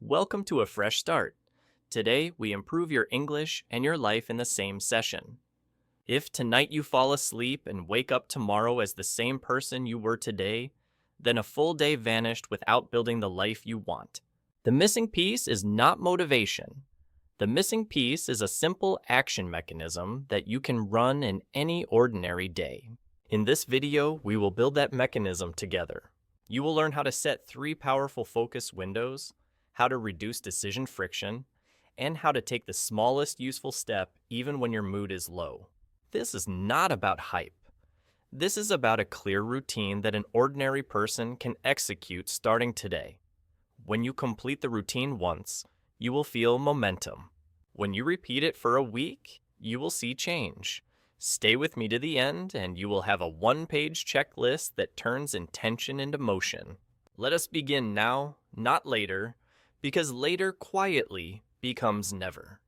Welcome to a fresh start. Today, we improve your English and your life in the same session. If tonight you fall asleep and wake up tomorrow as the same person you were today, then a full day vanished without building the life you want. The missing piece is not motivation. The missing piece is a simple action mechanism that you can run in any ordinary day. In this video, we will build that mechanism together. You will learn how to set 3 powerful focus windows, how to reduce decision friction, and how to take the smallest useful step even when your mood is low. This is not about hype. This is about a clear routine that an ordinary person can execute starting today. When you complete the routine once, you will feel momentum. When you repeat it for a week, you will see change. Stay with me to the end, and you will have a 1-page checklist that turns intention into motion. Let us begin now, not later, because later quietly becomes never.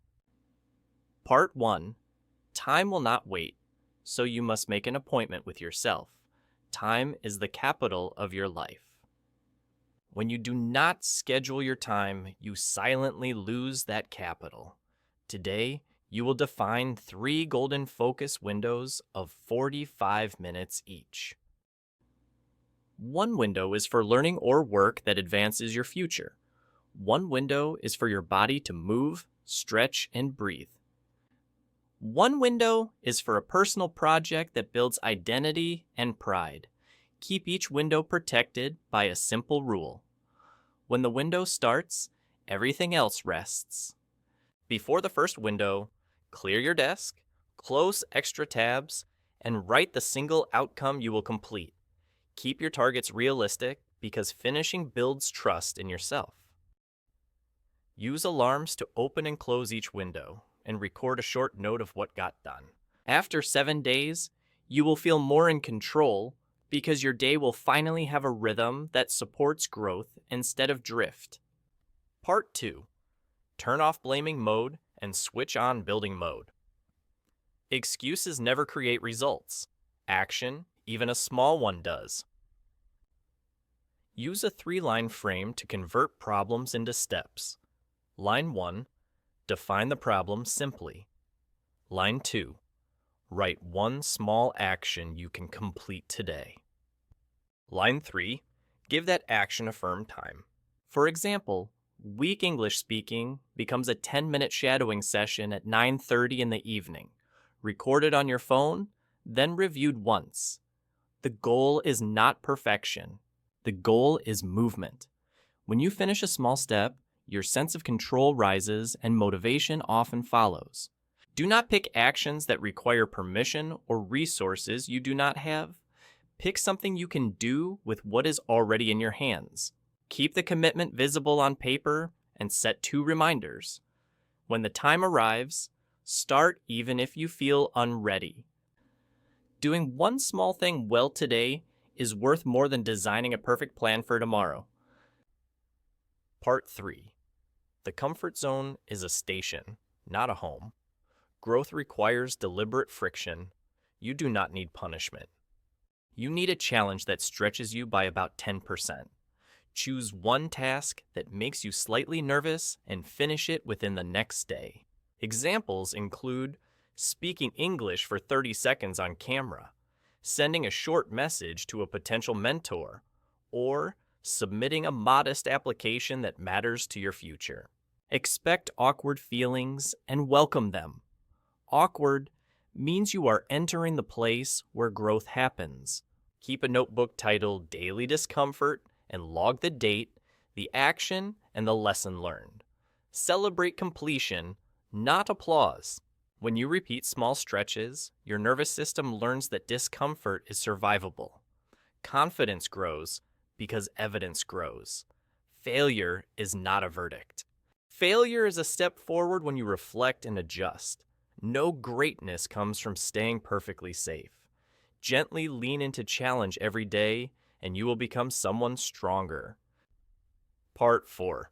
Part 1. Time will not wait, so you must make an appointment with yourself. Time is the capital of your life. When you do not schedule your time, you silently lose that capital. Today, you will define 3 golden focus windows of 45 minutes each. One window is for learning or work that advances your future. One window is for your body to move, stretch, and breathe. One window is for a personal project that builds identity and pride. Keep each window protected by a simple rule. When the window starts, everything else rests. Before the first window, clear your desk, close extra tabs, and write the single outcome you will complete. Keep your targets realistic because finishing builds trust in yourself. Use alarms to open and close each window and record a short note of what got done. After 7 days, you will feel more in control because your day will finally have a rhythm that supports growth instead of drift. Part 2. Turn off blaming mode and switch on building mode. Excuses never create results. Action, even a small one, does. Use a 3-line frame to convert problems into steps. Line 1, define the problem simply. Line 2, write one small action you can complete today. Line 3, give that action a firm time. For example, weak English speaking becomes a 10-minute shadowing session at 9:30 in the evening, recorded on your phone, then reviewed once. The goal is not perfection. The goal is movement. When you finish a small step, your sense of control rises and motivation often follows. Do not pick actions that require permission or resources you do not have. Pick something you can do with what is already in your hands. Keep the commitment visible on paper and set 2 reminders. When the time arrives, start even if you feel unready. Doing one small thing well today is worth more than designing a perfect plan for tomorrow. Part 3. The comfort zone is a station, not a home. Growth requires deliberate friction. You do not need punishment. You need a challenge that stretches you by about 10%. Choose one task that makes you slightly nervous and finish it within the next day. Examples include speaking English for 30 seconds on camera, sending a short message to a potential mentor, or submitting a modest application that matters to your future. Expect awkward feelings and welcome them. Awkward means you are entering the place where growth happens. Keep a notebook titled Daily Discomfort and log the date, the action, and the lesson learned. Celebrate completion, not applause. When you repeat small stretches, your nervous system learns that discomfort is survivable. Confidence grows because evidence grows. Failure is not a verdict. Failure is a step forward when you reflect and adjust. No greatness comes from staying perfectly safe. Gently lean into challenge every day, and you will become someone stronger. Part 4.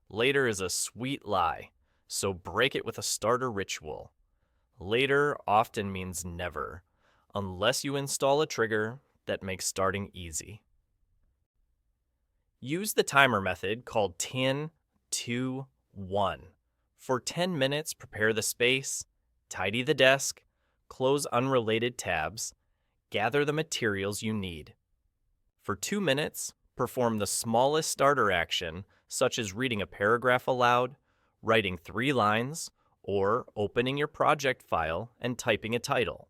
Later is a sweet lie, so break it with a starter ritual. Later often means never, unless you install a trigger that makes starting easy. Use the timer method called 10, 2, 1. For 10 minutes, prepare the space, tidy the desk, close unrelated tabs, gather the materials you need. For 2 minutes, perform the smallest starter action, such as reading a paragraph aloud, writing 3 lines, or opening your project file and typing a title.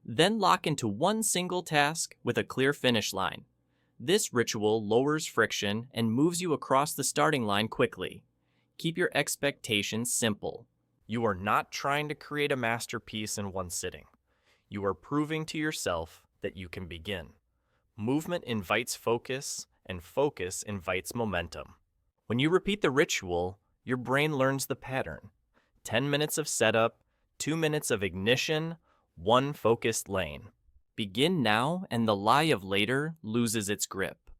Then lock into one single task with a clear finish line. This ritual lowers friction and moves you across the starting line quickly. Keep your expectations simple. You are not trying to create a masterpiece in one sitting. You are proving to yourself that you can begin. Movement invites focus, and focus invites momentum. When you repeat the ritual, your brain learns the pattern. 10 minutes of setup, 2 minutes of ignition, 1 focused lane. Begin now and the lie of later loses its grip.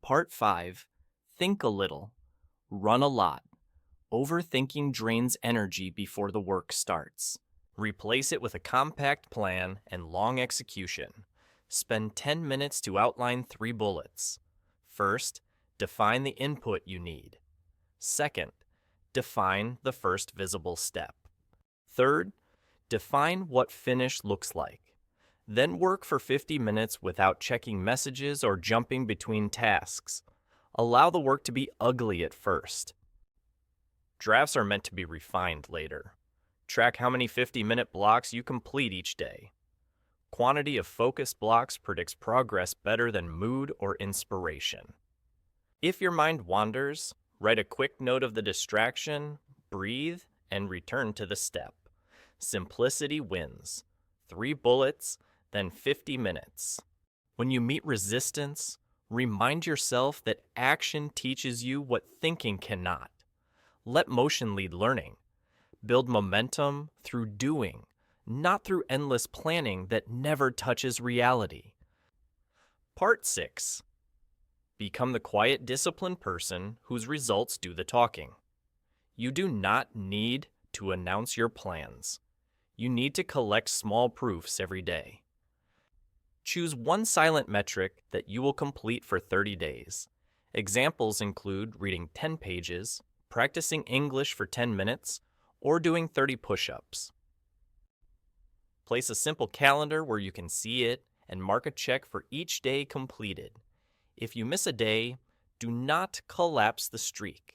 Part 5. Think a little. Run a lot. Overthinking drains energy before the work starts. Replace it with a compact plan and long execution. Spend 10 minutes to outline 3 bullets. First, define the input you need. Second, define the first visible step. Third, define what finish looks like. Then work for 50 minutes without checking messages or jumping between tasks. Allow the work to be ugly at first. Drafts are meant to be refined later. Track how many 50-minute blocks you complete each day. Quantity of focused blocks predicts progress better than mood or inspiration. If your mind wanders, write a quick note of the distraction, breathe, and return to the step. Simplicity wins. 3 bullets, then 50 minutes. When you meet resistance, remind yourself that action teaches you what thinking cannot. Let motion lead learning. Build momentum through doing, not through endless planning that never touches reality. Part 6. Become the quiet, disciplined person whose results do the talking. You do not need to announce your plans. You need to collect small proofs every day. Choose one silent metric that you will complete for 30 days. Examples include reading 10 pages, practicing English for 10 minutes, or doing 30 push-ups. Place a simple calendar where you can see it and mark a check for each day completed. If you miss a day, do not collapse the streak.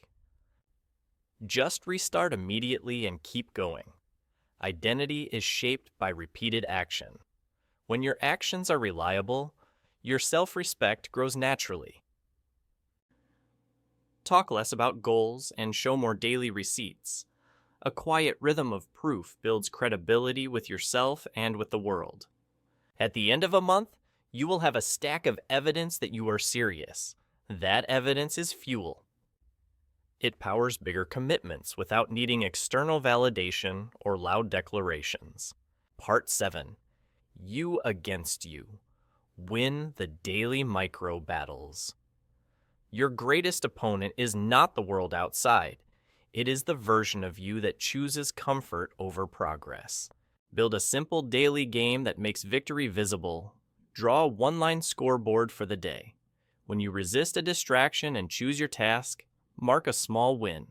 Just restart immediately and keep going. Identity is shaped by repeated action. When your actions are reliable, your self-respect grows naturally. Talk less about goals and show more daily receipts. A quiet rhythm of proof builds credibility with yourself and with the world. At the end of a month, you will have a stack of evidence that you are serious. That evidence is fuel. It powers bigger commitments without needing external validation or loud declarations. Part 7. You against you. Win the daily micro battles. Your greatest opponent is not the world outside. It is the version of you that chooses comfort over progress. Build a simple daily game that makes victory visible. Draw a one-line scoreboard for the day. When you resist a distraction and choose your task, mark a small win.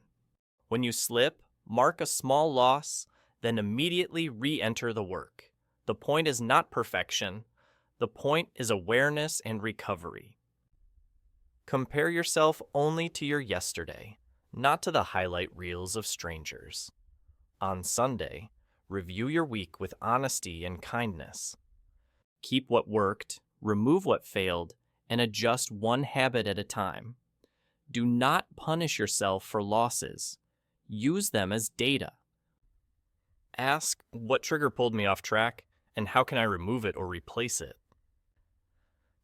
When you slip, mark a small loss, then immediately re-enter the work. The point is not perfection. The point is awareness and recovery. Compare yourself only to your yesterday, not to the highlight reels of strangers. On Sunday, review your week with honesty and kindness. Keep what worked, remove what failed, and adjust one habit at a time. Do not punish yourself for losses. Use them as data. Ask, what trigger pulled me off track, and how can I remove it or replace it?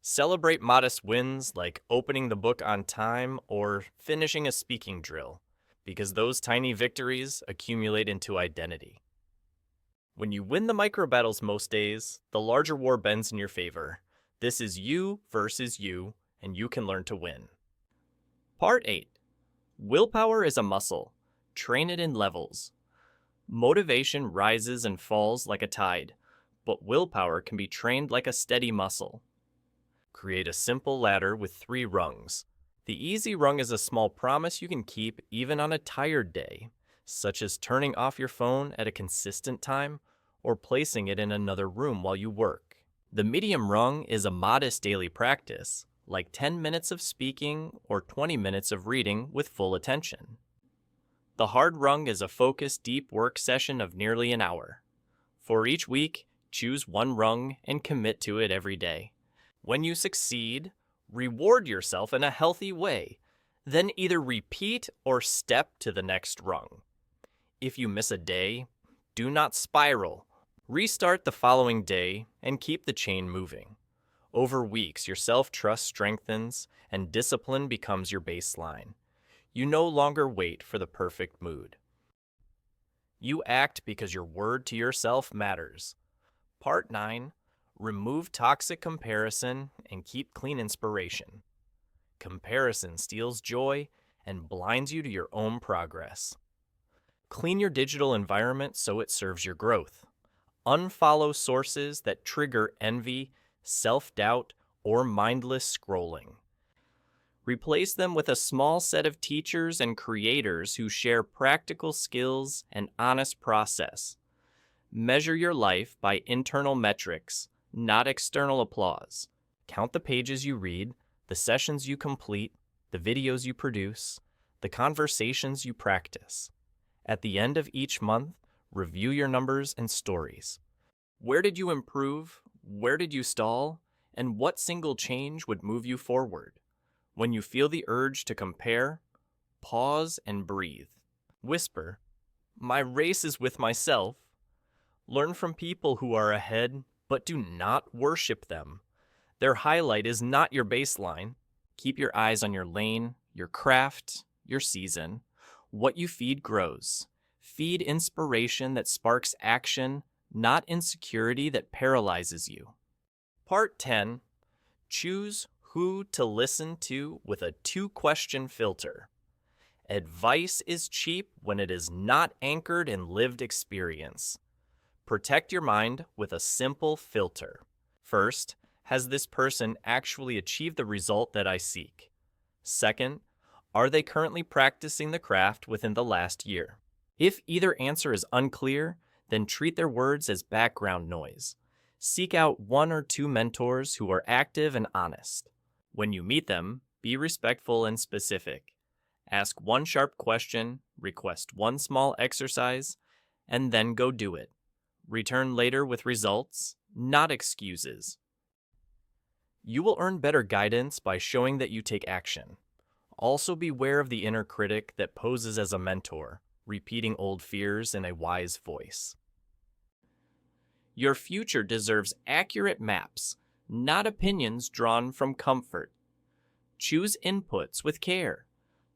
Celebrate modest wins like opening the book on time or finishing a speaking drill, because those tiny victories accumulate into identity. When you win the micro battles most days, the larger war bends in your favor. This is you versus you, and you can learn to win. Part 8. Willpower is a muscle. Train it in levels. Motivation rises and falls like a tide, but willpower can be trained like a steady muscle. Create a simple ladder with 3 rungs. The easy rung is a small promise you can keep even on a tired day, such as turning off your phone at a consistent time or placing it in another room while you work. The medium rung is a modest daily practice, like 10 minutes of speaking or 20 minutes of reading with full attention. The hard rung is a focused, deep work session of nearly an hour. For each week, choose one rung and commit to it every day. When you succeed, reward yourself in a healthy way, then either repeat or step to the next rung. If you miss a day, do not spiral. Restart the following day and keep the chain moving. Over weeks, your self-trust strengthens and discipline becomes your baseline. You no longer wait for the perfect mood. You act because your word to yourself matters. Part 9. Remove toxic comparison and keep clean inspiration. Comparison steals joy and blinds you to your own progress. Clean your digital environment so it serves your growth. Unfollow sources that trigger envy, self-doubt, or mindless scrolling. Replace them with a small set of teachers and creators who share practical skills and honest process. Measure your life by internal metrics, not external applause. Count the pages you read, the sessions you complete, the videos you produce, the conversations you practice. At the end of each month, review your numbers and stories. Where did you improve? Where did you stall? And what single change would move you forward? When you feel the urge to compare, pause and breathe. Whisper, "My race is with myself." Learn from people who are ahead, but do not worship them. Their highlight is not your baseline. Keep your eyes on your lane, your craft, your season. What you feed grows. Feed inspiration that sparks action, not insecurity that paralyzes you. Part 10. Choose who to listen to with a 2-question filter. Advice is cheap when it is not anchored in lived experience. Protect your mind with a simple filter. First, has this person actually achieved the result that I seek? Second, are they currently practicing the craft within the last year? If either answer is unclear, then treat their words as background noise. Seek out 1 or 2 mentors who are active and honest. When you meet them, be respectful and specific. Ask one sharp question, request one small exercise, and then go do it. Return later with results, not excuses. You will earn better guidance by showing that you take action. Also beware of the inner critic that poses as a mentor, repeating old fears in a wise voice. Your future deserves accurate maps, not opinions drawn from comfort. Choose inputs with care.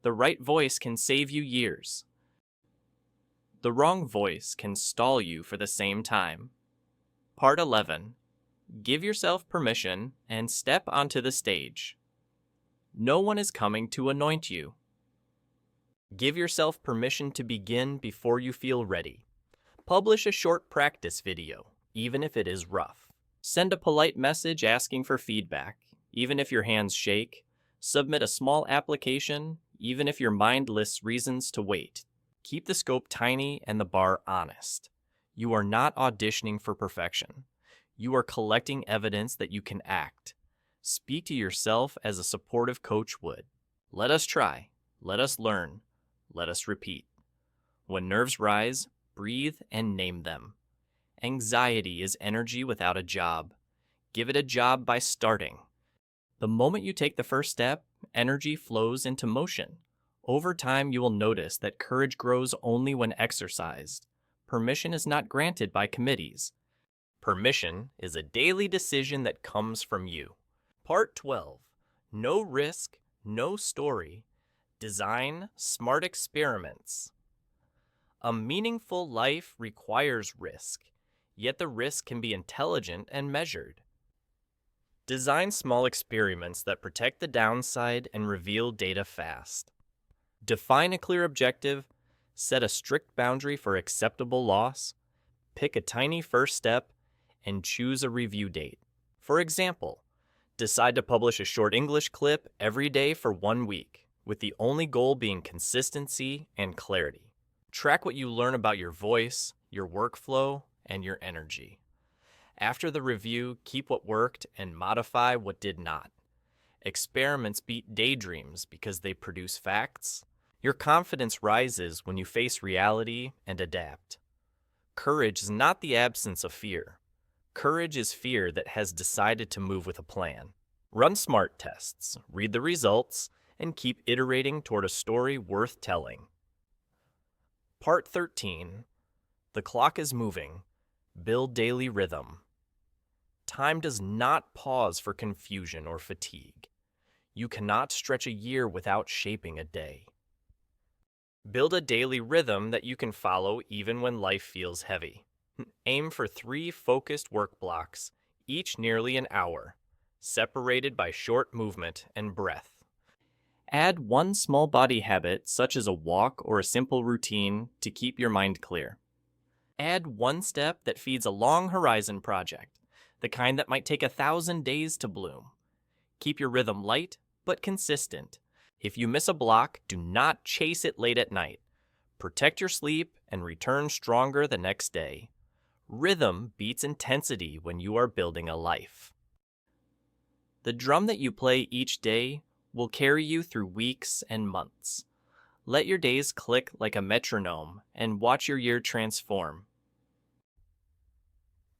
The right voice can save you years. The wrong voice can stall you for the same time. Part 11. Give yourself permission and step onto the stage. No one is coming to anoint you. Give yourself permission to begin before you feel ready. Publish a short practice video, even if it is rough. Send a polite message asking for feedback, even if your hands shake. Submit a small application, even if your mind lists reasons to wait. Keep the scope tiny and the bar honest. You are not auditioning for perfection. You are collecting evidence that you can act. Speak to yourself as a supportive coach would. Let us try. Let us learn. Let us repeat. When nerves rise, breathe and name them. Anxiety is energy without a job. Give it a job by starting. The moment you take the first step, energy flows into motion. Over time, you will notice that courage grows only when exercised. Permission is not granted by committees. Permission is a daily decision that comes from you. Part 12. No risk, no story. Design smart experiments. A meaningful life requires risk, yet the risk can be intelligent and measured. Design small experiments that protect the downside and reveal data fast. Define a clear objective, set a strict boundary for acceptable loss, pick a tiny first step, and choose a review date. For example, Decide to publish a short English clip every day for 1 week, with the only goal being consistency and clarity. Track what you learn about your voice, your workflow, and your energy. After the review, keep what worked and modify what did not. Experiments beat daydreams because they produce facts. Your confidence rises when you face reality and adapt. Courage is not the absence of fear. Courage is fear that has decided to move with a plan. Run SMART tests, read the results, and keep iterating toward a story worth telling. Part 13. The clock is moving. Build daily rhythm. Time does not pause for confusion or fatigue. You cannot stretch a year without shaping a day. Build a daily rhythm that you can follow even when life feels heavy. Aim for 3 focused work blocks, each nearly an hour, separated by short movement and breath. Add one small body habit, such as a walk or a simple routine, to keep your mind clear. Add one step that feeds a long horizon project, the kind that might take 1,000 days to bloom. Keep your rhythm light, but consistent. If you miss a block, do not chase it late at night. Protect your sleep and return stronger the next day. Rhythm beats intensity when you are building a life. The drum that you play each day will carry you through weeks and months. Let your days click like a metronome and watch your year transform.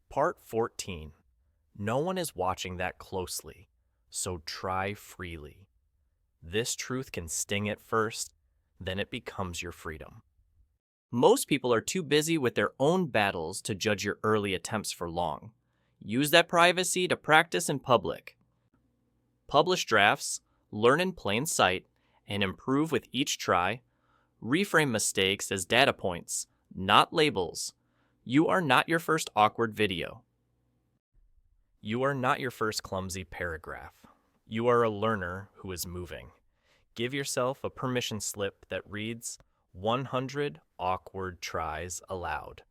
Part 14. No one is watching that closely, so try freely. This truth can sting at first, then it becomes your freedom. Most people are too busy with their own battles to judge your early attempts for long. Use that privacy to practice in public. Publish drafts, learn in plain sight, and improve with each try. Reframe mistakes as data points, not labels. You are not your first awkward video. You are not your first clumsy paragraph. You are a learner who is moving. Give yourself a permission slip that reads, 100 awkward tries allowed.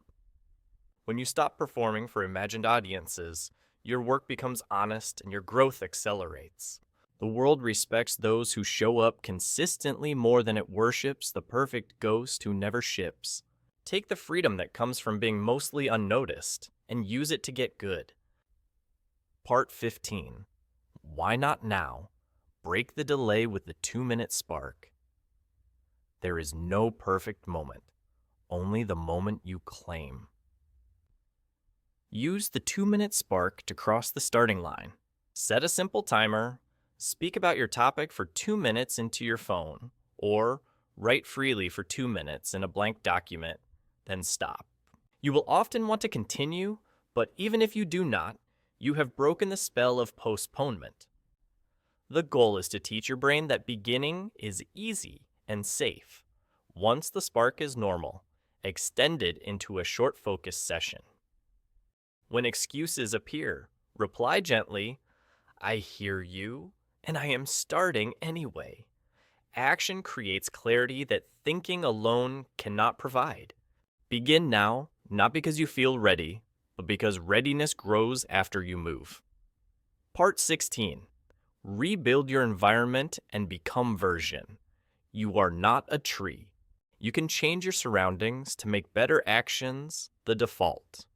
When you stop performing for imagined audiences, your work becomes honest and your growth accelerates. The world respects those who show up consistently more than it worships the perfect ghost who never ships. Take the freedom that comes from being mostly unnoticed and use it to get good. Part 15. Why not now? Break the delay with the 2-minute spark. There is no perfect moment, only the moment you claim. Use the 2-minute spark to cross the starting line. Set a simple timer, speak about your topic for 2 minutes into your phone, or write freely for 2 minutes in a blank document, then stop. You will often want to continue, but even if you do not, you have broken the spell of postponement. The goal is to teach your brain that beginning is easy and safe. Once the spark is normal, extend it into a short focus session. When excuses appear, reply gently, I hear you, and I am starting anyway. Action creates clarity that thinking alone cannot provide. Begin now, not because you feel ready, but because readiness grows after you move. Part 16. Rebuild your environment and become version. You are not a tree. You can change your surroundings to make better actions the default.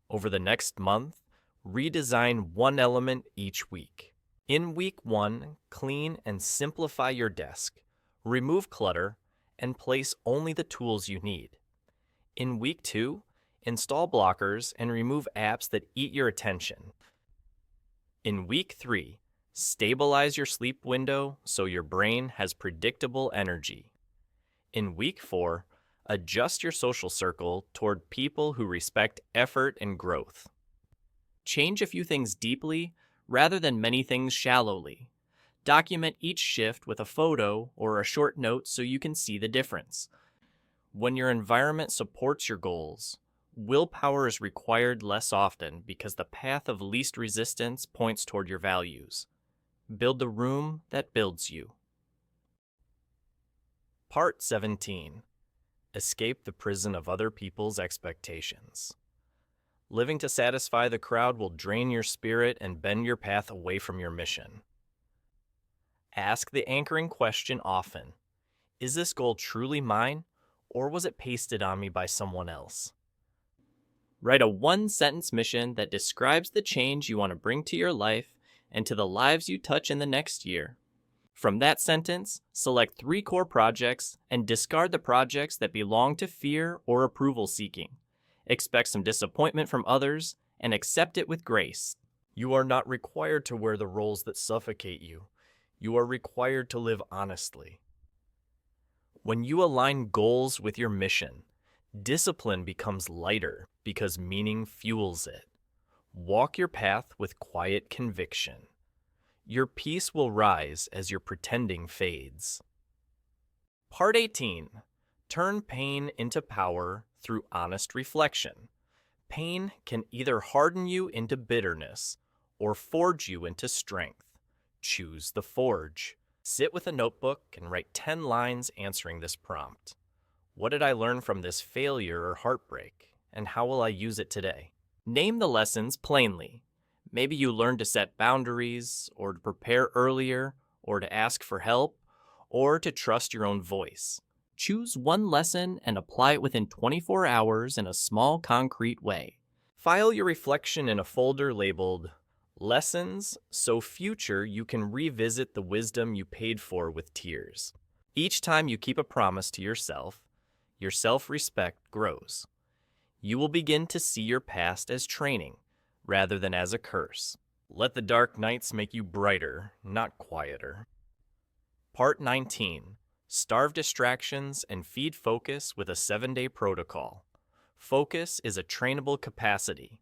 Over the next month, redesign one element each week. In week 1, clean and simplify your desk. Remove clutter and place only the tools you need. In week 2, install blockers and remove apps that eat your attention. In week 3, stabilize your sleep window so your brain has predictable energy. In week 4, adjust your social circle toward people who respect effort and growth. Change a few things deeply rather than many things shallowly. Document each shift with a photo or a short note so you can see the difference. When your environment supports your goals, willpower is required less often because the path of least resistance points toward your values. Build the room that builds you. Part 17. Escape the prison of other people's expectations. Living to satisfy the crowd will drain your spirit and bend your path away from your mission. Ask the anchoring question often. Is this goal truly mine, or was it pasted on me by someone else? Write a one-sentence mission that describes the change you want to bring to your life and to the lives you touch in the next year. From that sentence, select 3 core projects and discard the projects that belong to fear or approval seeking. Expect some disappointment from others and accept it with grace. You are not required to wear the roles that suffocate you. You are required to live honestly. When you align goals with your mission, discipline becomes lighter because meaning fuels it. Walk your path with quiet conviction. Your peace will rise as your pretending fades. Part 18. Turn pain into power through honest reflection. Pain can either harden you into bitterness or forge you into strength. Choose the forge. Sit with a notebook and write 10 lines answering this prompt. What did I learn from this failure or heartbreak, and how will I use it today? Name the lessons plainly. Maybe you learned to set boundaries, or to prepare earlier, or to ask for help, or to trust your own voice. Choose one lesson and apply it within 24 hours in a small, concrete way. File your reflection in a folder labeled Lessons, so future you can revisit the wisdom you paid for with tears. Each time you keep a promise to yourself, your self-respect grows. You will begin to see your past as training, rather than as a curse. Let the dark nights make you brighter, not quieter. Part 19. Starve distractions and feed focus with a 7-day protocol. Focus is a trainable capacity.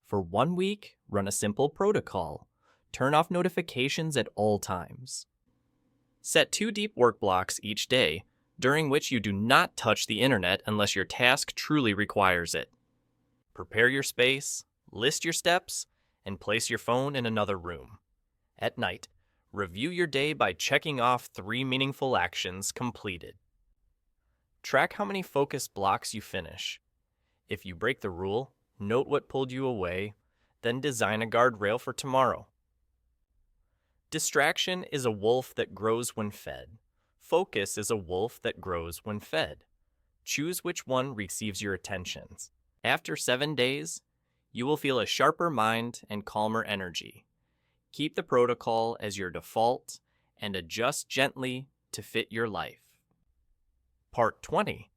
For 1 week, run a simple protocol. Turn off notifications at all times. Set 2 deep work blocks each day, during which you do not touch the internet unless your task truly requires it. Prepare your space, list your steps, and place your phone in another room. At night, review your day by checking off 3 meaningful actions completed. Track how many focus blocks you finish. If you break the rule, note what pulled you away, then design a guardrail for tomorrow. Distraction is a wolf that grows when fed. Focus is a wolf that grows when fed. Choose which one receives your attentions. After 7 days, you will feel a sharper mind and calmer energy. Keep the protocol as your default and adjust gently to fit your life. Part 20.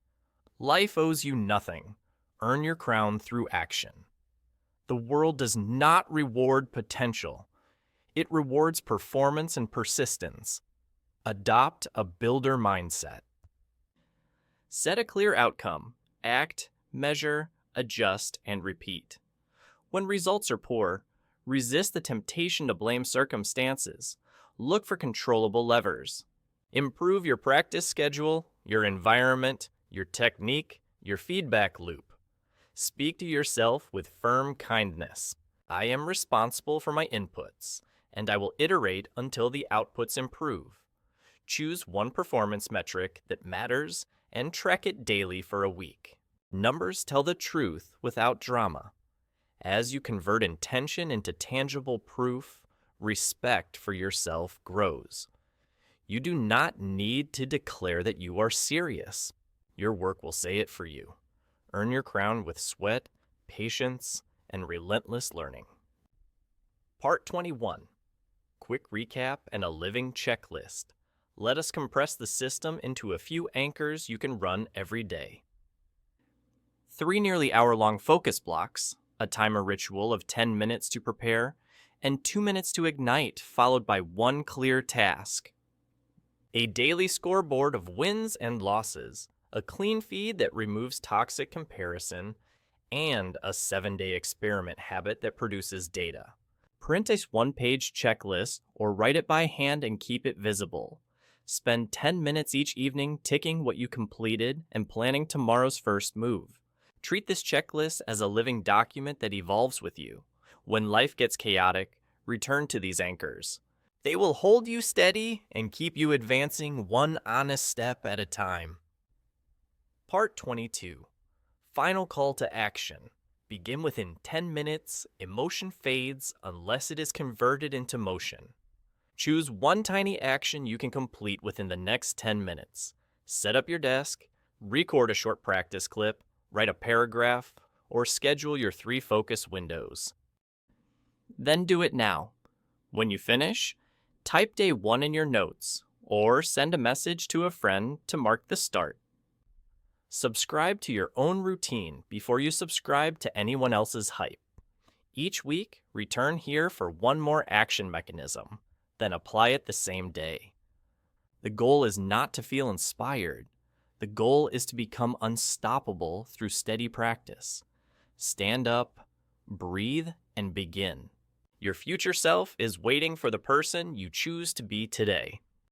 Life owes you nothing. Earn your crown through action. The world does not reward potential. It rewards performance and persistence. Adopt a builder mindset. Set a clear outcome. Act, measure, adjust, and repeat. When results are poor, resist the temptation to blame circumstances. Look for controllable levers. Improve your practice schedule, your environment, your technique, your feedback loop. Speak to yourself with firm kindness. I am responsible for my inputs, and I will iterate until the outputs improve. Choose one performance metric that matters and track it daily for a week. Numbers tell the truth without drama. As you convert intention into tangible proof, respect for yourself grows. You do not need to declare that you are serious. Your work will say it for you. Earn your crown with sweat, patience, and relentless learning. Part 21. Quick recap and a living checklist. Let us compress the system into a few anchors you can run every day. 3 nearly hour-long focus blocks, a timer ritual of 10 minutes to prepare, and 2 minutes to ignite, followed by 1 clear task. A daily scoreboard of wins and losses, a clean feed that removes toxic comparison, and a 7-day experiment habit that produces data. Print a 1-page checklist or write it by hand and keep it visible. Spend 10 minutes each evening ticking what you completed and planning tomorrow's first move. Treat this checklist as a living document that evolves with you. When life gets chaotic, return to these anchors. They will hold you steady and keep you advancing one honest step at a time. Part 22. Final call to action. Begin within 10 minutes. Emotion fades unless it is converted into motion. Choose one tiny action you can complete within the next 10 minutes. Set up your desk, record a short practice clip, write a paragraph, or schedule your 3 focus windows. Then do it now. When you finish, type day 1 in your notes, or send a message to a friend to mark the start. Subscribe to your own routine before you subscribe to anyone else's hype. Each week, return here for one more action mechanism, then apply it the same day. The goal is not to feel inspired. The goal is to become unstoppable through steady practice. Stand up, breathe, and begin. Your future self is waiting for the person you choose to be today.